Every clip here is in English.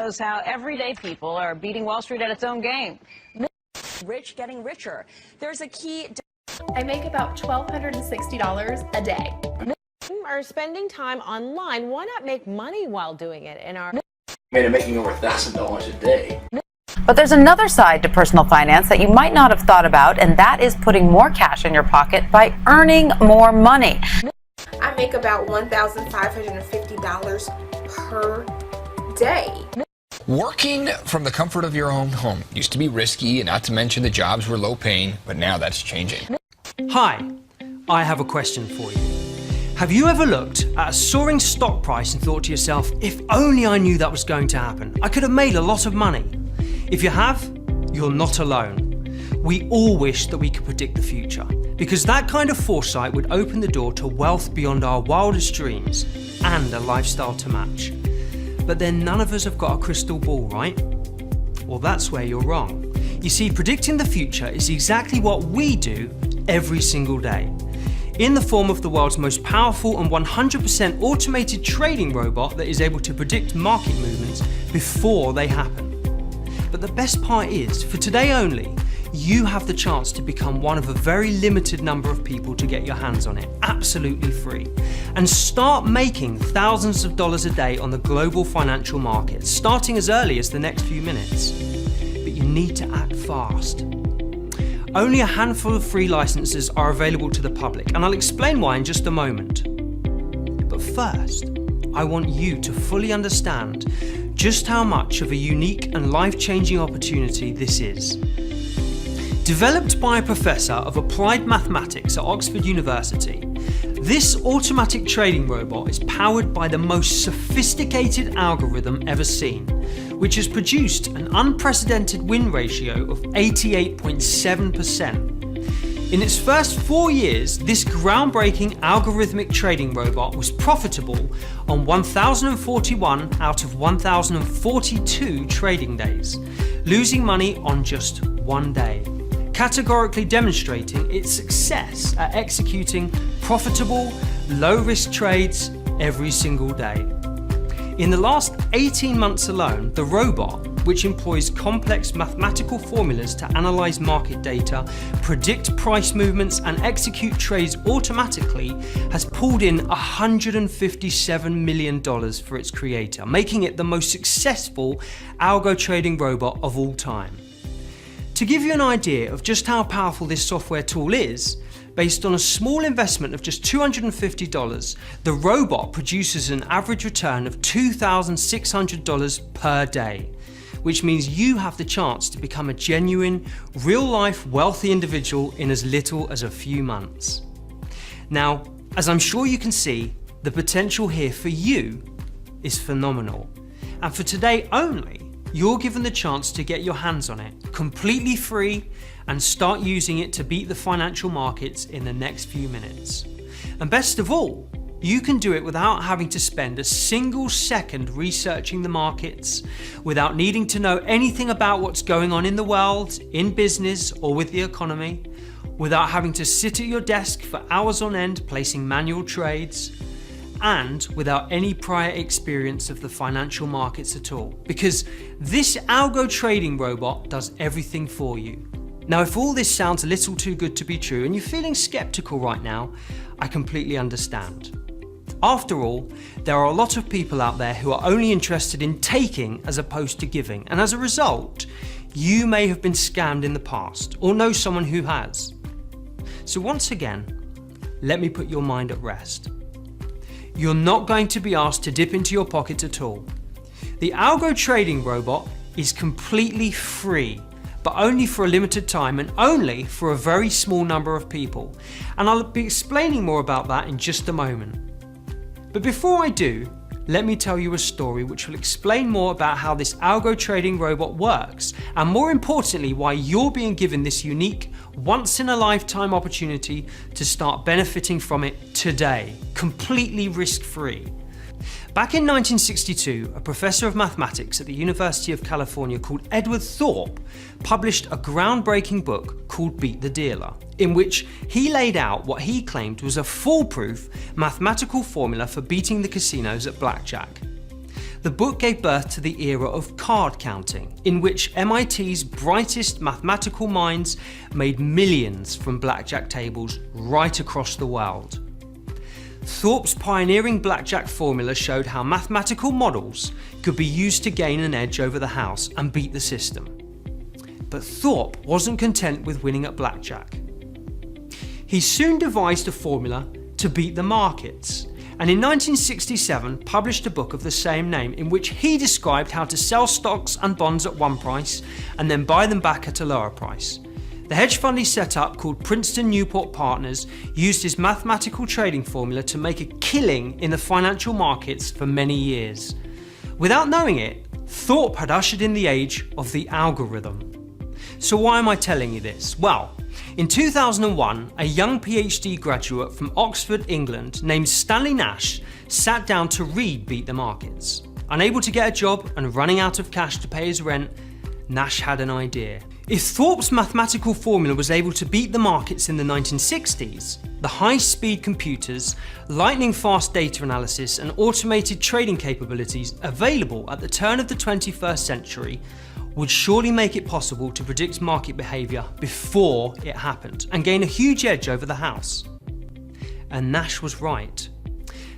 shows how everyday people are beating Wall Street at its own game. Rich getting richer. There's a key. I make about $1,260 a day. Are spending time online. Why not make money while doing it in our... Making over $1,000 a day. But there's another side to personal finance that you might not have thought about, and that is putting more cash in your pocket by earning more money. I make about $1,550 per day. Working from the comfort of your own home used to be risky, and not to mention the jobs were low paying, but now that's changing. Hi, I have a question for you. Have you ever looked at a soaring stock price and thought to yourself, if only I knew that was going to happen, I could have made a lot of money? If you have, you're not alone. We all wish that we could predict the future, because that kind of foresight would open the door to wealth beyond our wildest dreams and a lifestyle to match. But then none of us have got a crystal ball, right? Well, that's where you're wrong. You see, predicting the future is exactly what we do every single day, in the form of the world's most powerful and 100% automated trading robot that is able to predict market movements before they happen. But the best part is, for today only, you have the chance to become one of a very limited number of people to get your hands on it, absolutely free, and start making thousands of dollars a day on the global financial markets, starting as early as the next few minutes. But you need to act fast. Only a handful of free licenses are available to the public, and I'll explain why in just a moment. But first, I want you to fully understand just how much of a unique and life-changing opportunity this is. Developed by a professor of applied mathematics at Oxford University, this automatic trading robot is powered by the most sophisticated algorithm ever seen, which has produced an unprecedented win ratio of 88.7%. In its first 4 years, this groundbreaking algorithmic trading robot was profitable on 1,041 out of 1,042 trading days, losing money on just one day, categorically demonstrating its success at executing profitable, low-risk trades every single day. In the last 18 months alone, the robot, which employs complex mathematical formulas to analyze market data, predict price movements, and execute trades automatically, has pulled in $157 million for its creator, making it the most successful algo trading robot of all time. To give you an idea of just how powerful this software tool is, based on a small investment of just $250, the robot produces an average return of $2,600 per day, which means you have the chance to become a genuine, real-life wealthy individual in as little as a few months. Now, as I'm sure you can see, the potential here for you is phenomenal. And for today only, you're given the chance to get your hands on it, completely free, and start using it to beat the financial markets in the next few minutes. And best of all, you can do it without having to spend a single second researching the markets, without needing to know anything about what's going on in the world, in business, or with the economy, without having to sit at your desk for hours on end placing manual trades, and without any prior experience of the financial markets at all, because this algo trading robot does everything for you. Now, if all this sounds a little too good to be true and you're feeling skeptical right now, I completely understand. After all, there are a lot of people out there who are only interested in taking as opposed to giving, and as a result, you may have been scammed in the past or know someone who has. So once again, let me put your mind at rest. You're not going to be asked to dip into your pocket at all. The algo trading robot is completely free, but only for a limited time and only for a very small number of people. And I'll be explaining more about that in just a moment. But before I do, let me tell you a story which will explain more about how this algo trading robot works, and more importantly, why you're being given this unique, once-in-a-lifetime opportunity to start benefiting from it today, completely risk-free. Back in 1962, a professor of mathematics at the University of California called Edward Thorp published a groundbreaking book called Beat the Dealer, in which he laid out what he claimed was a foolproof mathematical formula for beating the casinos at blackjack. the book gave birth to the era of card counting, in which MIT's brightest mathematical minds made millions from blackjack tables right across the world. Thorpe's pioneering blackjack formula showed how mathematical models could be used to gain an edge over the house and beat the system. But Thorpe wasn't content with winning at blackjack. He soon devised a formula to beat the markets, and in 1967 published a book of the same name in which he described how to sell stocks and bonds at one price and then buy them back at a lower price. The hedge fund he set up, called Princeton Newport Partners, used his mathematical trading formula to make a killing in the financial markets for many years. Without knowing it, Thorpe had ushered in the age of the algorithm. So why am I telling you this? Well, in 2001, a young PhD graduate from Oxford, England, named Stanley Nash, sat down to read Beat the Markets. Unable to get a job and running out of cash to pay his rent, Nash had an idea. If Thorpe's mathematical formula was able to beat the markets in the 1960s, the high-speed computers, lightning-fast data analysis, and automated trading capabilities available at the turn of the 21st century would surely make it possible to predict market behaviour before it happened and gain a huge edge over the house. And Nash was right.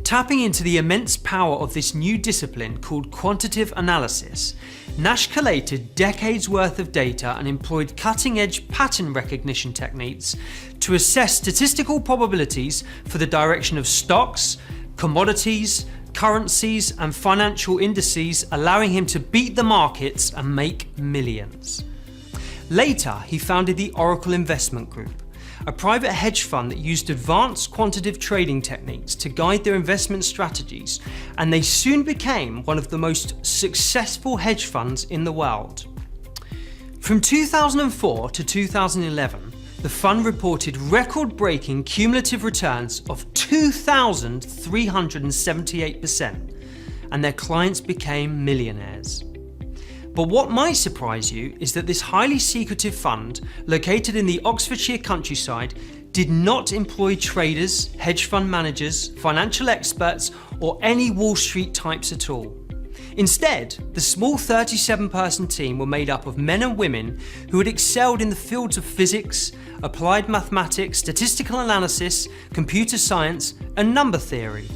Tapping into the immense power of this new discipline called quantitative analysis, Nash collated decades worth of data and employed cutting-edge pattern recognition techniques to assess statistical probabilities for the direction of stocks, commodities, currencies and financial indices, allowing him to beat the markets and make millions. Later, he founded the Oracle Investment Group, a private hedge fund that used advanced quantitative trading techniques to guide their investment strategies, and they soon became one of the most successful hedge funds in the world. From 2004 to 2011, the fund reported record-breaking cumulative returns of 2,378%, and their clients became millionaires. But what might surprise you is that this highly secretive fund, located in the Oxfordshire countryside, did not employ traders, hedge fund managers, financial experts, or any Wall Street types at all. Instead, the small 37-person team were made up of men and women who had excelled in the fields of physics, applied mathematics, statistical analysis, computer science, and number theory.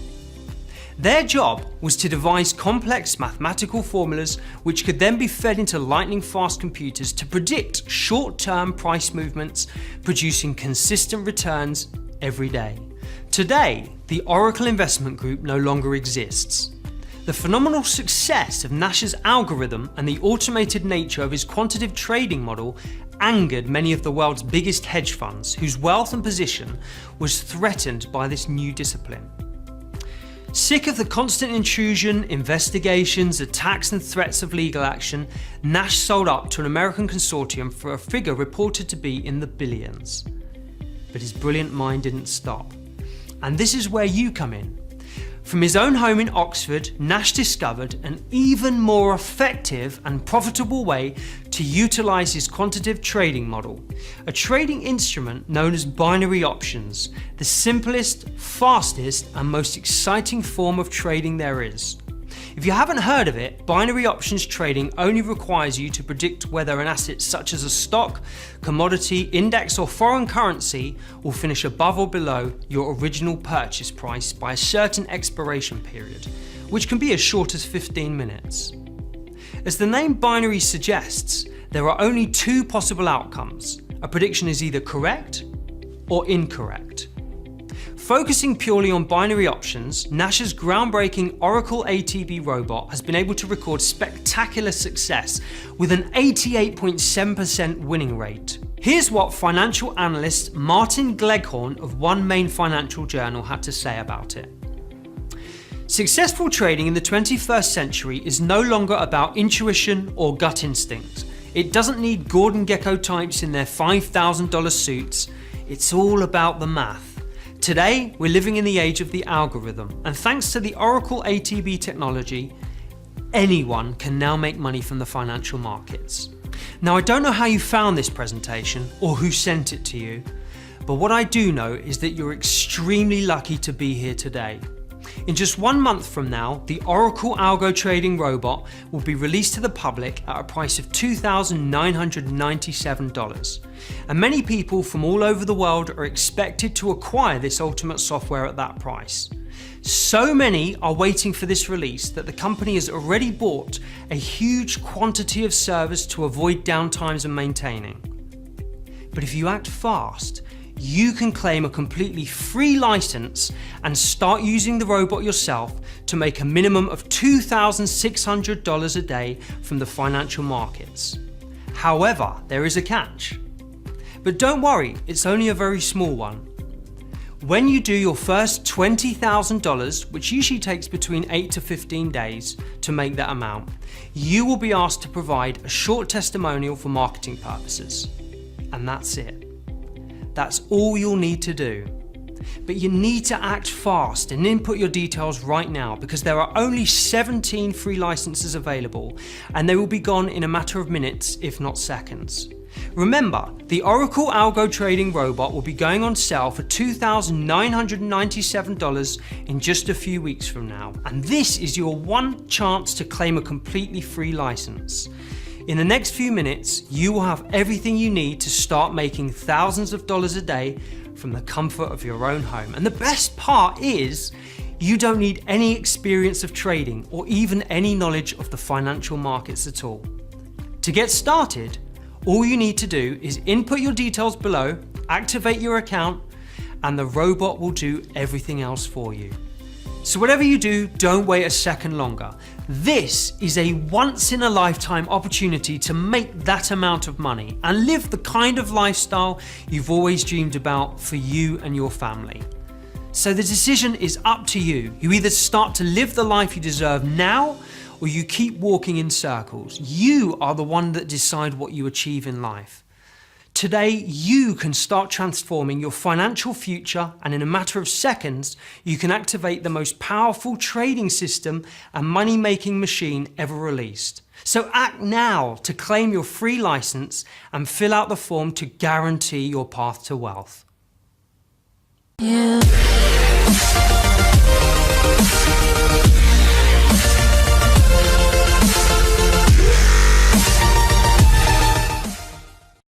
Their job was to devise complex mathematical formulas which could then be fed into lightning-fast computers to predict short-term price movements, producing consistent returns every day. Today, the Oracle Investment Group no longer exists. The phenomenal success of Nash's algorithm and the automated nature of his quantitative trading model angered many of the world's biggest hedge funds, whose wealth and position was threatened by this new discipline. Sick of the constant intrusion, investigations, attacks and threats of legal action, Nash sold up to an American consortium for a figure reported to be in the billions. But his brilliant mind didn't stop. And this is where you come in. From his own home in Oxford, Nash discovered an even more effective and profitable way to utilise his quantitative trading model, a trading instrument known as binary options, the simplest, fastest and most exciting form of trading there is. If you haven't heard of it, binary options trading only requires you to predict whether an asset such as a stock, commodity, index or foreign currency will finish above or below your original purchase price by a certain expiration period, which can be as short as 15 minutes. As the name binary suggests, there are only two possible outcomes. A prediction is either correct or incorrect. Focusing purely on binary options, Nash's groundbreaking Oracle ATB robot has been able to record spectacular success with an 88.7% winning rate. Here's what financial analyst Martin Gleghorn of One Main Financial Journal had to say about it. Successful trading in the 21st century is no longer about intuition or gut instinct. It doesn't need Gordon Gekko types in their $5,000 suits. It's all about the math. Today, we're living in the age of the algorithm, and thanks to the Oracle ATB technology, anyone can now make money from the financial markets. Now, I don't know how you found this presentation or who sent it to you, but what I do know is that you're extremely lucky to be here today. In just 1 month from now, the Oracle Algo Trading Robot will be released to the public at a price of $2,997. And many people from all over the world are expected to acquire this ultimate software at that price. So many are waiting for this release that the company has already bought a huge quantity of servers to avoid downtimes and maintaining. But if you act fast, you can claim a completely free license and start using the robot yourself to make a minimum of $2,600 a day from the financial markets. However, there is a catch. But don't worry, it's only a very small one. When you do your first $20,000, which usually takes between 8 to 15 days to make that amount, you will be asked to provide a short testimonial for marketing purposes. And that's it. That's all you'll need to do. But you need to act fast and input your details right now, because there are only 17 free licenses available and they will be gone in a matter of minutes, if not seconds. Remember, the Oracle Algo Trading Robot will be going on sale for $2,997 in just a few weeks from now. And this is your one chance to claim a completely free license. In the next few minutes, you will have everything you need to start making thousands of dollars a day from the comfort of your own home. And the best part is, you don't need any experience of trading or even any knowledge of the financial markets at all. To get started, all you need to do is input your details below, activate your account, and the robot will do everything else for you. So whatever you do, don't wait a second longer. This is a once-in-a-lifetime opportunity to make that amount of money and live the kind of lifestyle you've always dreamed about for you and your family. So the decision is up to you. You either start to live the life you deserve now, or you keep walking in circles. You are the one that decide what you achieve in life. Today, you can start transforming your financial future, and in a matter of seconds, you can activate the most powerful trading system and money-making machine ever released. So act now to claim your free license and fill out the form to guarantee your path to wealth. Yeah.